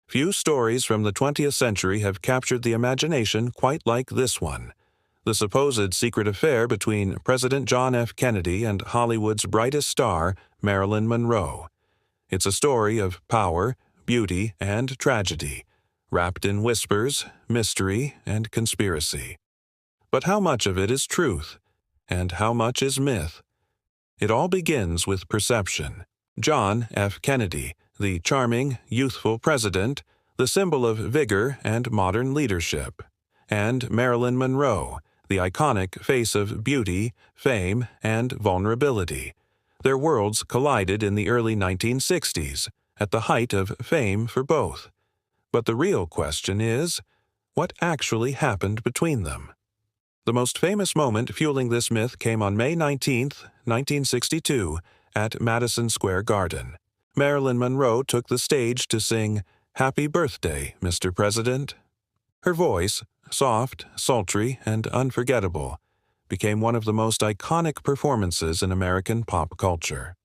Few stories from the 20th century have captured the imagination quite like this one. The supposed secret affair between President John F. Kennedy and Hollywood's brightest star, Marilyn Monroe. It's a story of power, beauty, and tragedy, wrapped in whispers, mystery, and conspiracy. But how much of it is truth, and how much is myth? It all begins with perception. John F. Kennedy, the charming, youthful president, the symbol of vigor and modern leadership, and Marilyn Monroe, the iconic face of beauty, fame, and vulnerability. Their worlds collided in the early 1960s, at the height of fame for both. But the real question is, what actually happened between them? The most famous moment fueling this myth came on May 19, 1962, at Madison Square Garden. Marilyn Monroe took the stage to sing "Happy Birthday, Mr. President." Her voice, soft, sultry, and unforgettable, became one of the most iconic performances in American pop culture.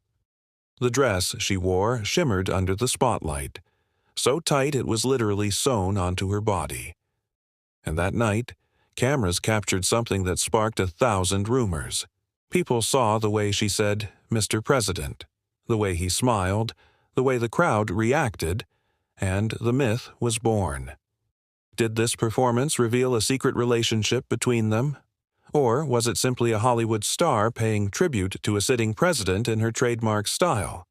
The dress she wore shimmered under the spotlight, so tight it was literally sewn onto her body. And that night, cameras captured something that sparked 1,000 rumors. People saw the way she said, "Mr. President," the way he smiled, the way the crowd reacted, and the myth was born. Did this performance reveal a secret relationship between them? Or was it simply a Hollywood star paying tribute to a sitting president in her trademark style?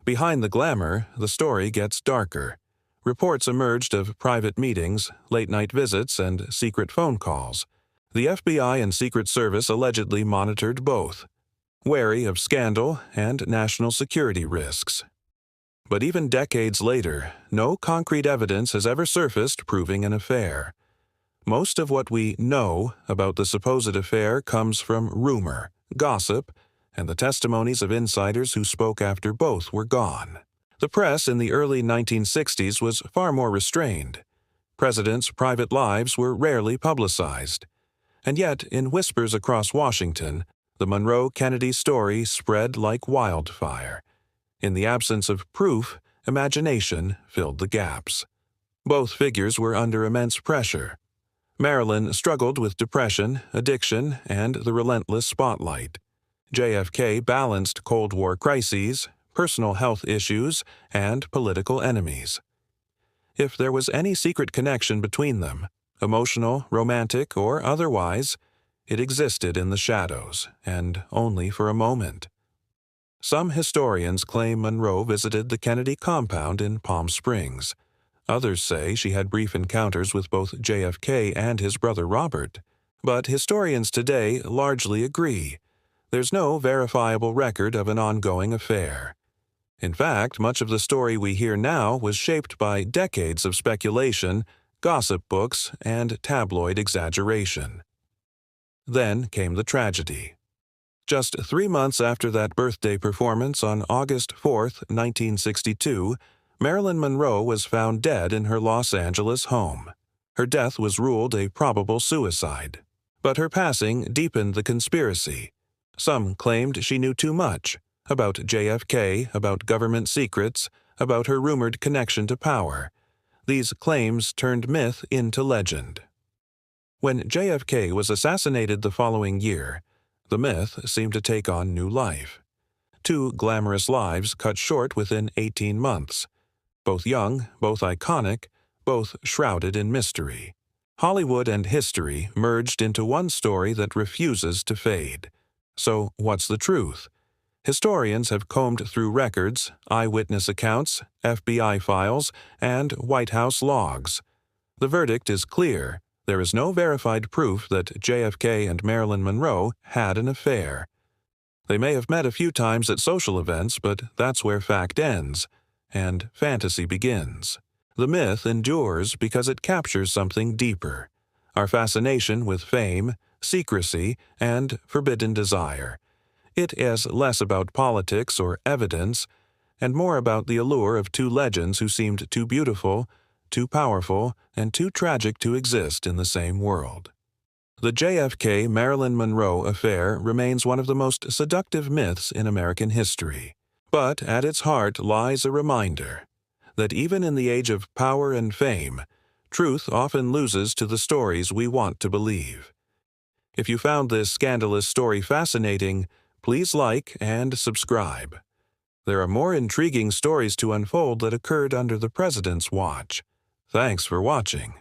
Behind the glamour, the story gets darker. Reports emerged of private meetings, late-night visits, and secret phone calls. The FBI and Secret Service allegedly monitored both, wary of scandal and national security risks. But even decades later, no concrete evidence has ever surfaced proving an affair. Most of what we know about the supposed affair comes from rumor, gossip, and the testimonies of insiders who spoke after both were gone. The press in the early 1960s was far more restrained. Presidents' private lives were rarely publicized. And yet, in whispers across Washington, the Monroe-Kennedy story spread like wildfire. In the absence of proof, imagination filled the gaps. Both figures were under immense pressure. Marilyn struggled with depression, addiction, and the relentless spotlight. JFK balanced Cold War crises, personal health issues, and political enemies. If there was any secret connection between them, emotional, romantic, or otherwise, it existed in the shadows, and only for a moment. Some historians claim Monroe visited the Kennedy compound in Palm Springs. Others say she had brief encounters with both JFK and his brother Robert. But historians today largely agree. There's no verifiable record of an ongoing affair. In fact, much of the story we hear now was shaped by decades of speculation, gossip books, and tabloid exaggeration. Then came the tragedy. Just 3 months after that birthday performance on August 4, 1962, Marilyn Monroe was found dead in her Los Angeles home. Her death was ruled a probable suicide. But her passing deepened the conspiracy. Some claimed she knew too much about JFK, about government secrets, about her rumored connection to power. These claims turned myth into legend. When JFK was assassinated the following year, the myth seemed to take on new life. 2 glamorous lives cut short within 18 months. Both young, both iconic, both shrouded in mystery. Hollywood and history merged into one story that refuses to fade. So, what's the truth? Historians have combed through records, eyewitness accounts, FBI files, and White House logs. The verdict is clear. There is no verified proof that JFK and Marilyn Monroe had an affair. They may have met a few times at social events, but that's where fact ends, and fantasy begins. The myth endures because it captures something deeper: our fascination with fame, secrecy, and forbidden desire. It is less about politics or evidence, and more about the allure of 2 legends who seemed too beautiful, too powerful, and too tragic to exist in the same world. The JFK-Marilyn Monroe affair remains one of the most seductive myths in American history. But at its heart lies a reminder. that even in the age of power and fame, truth often loses to the stories we want to believe. If you found this scandalous story fascinating, please like and subscribe. There are more intriguing stories to unfold that occurred under the president's watch. Thanks for watching.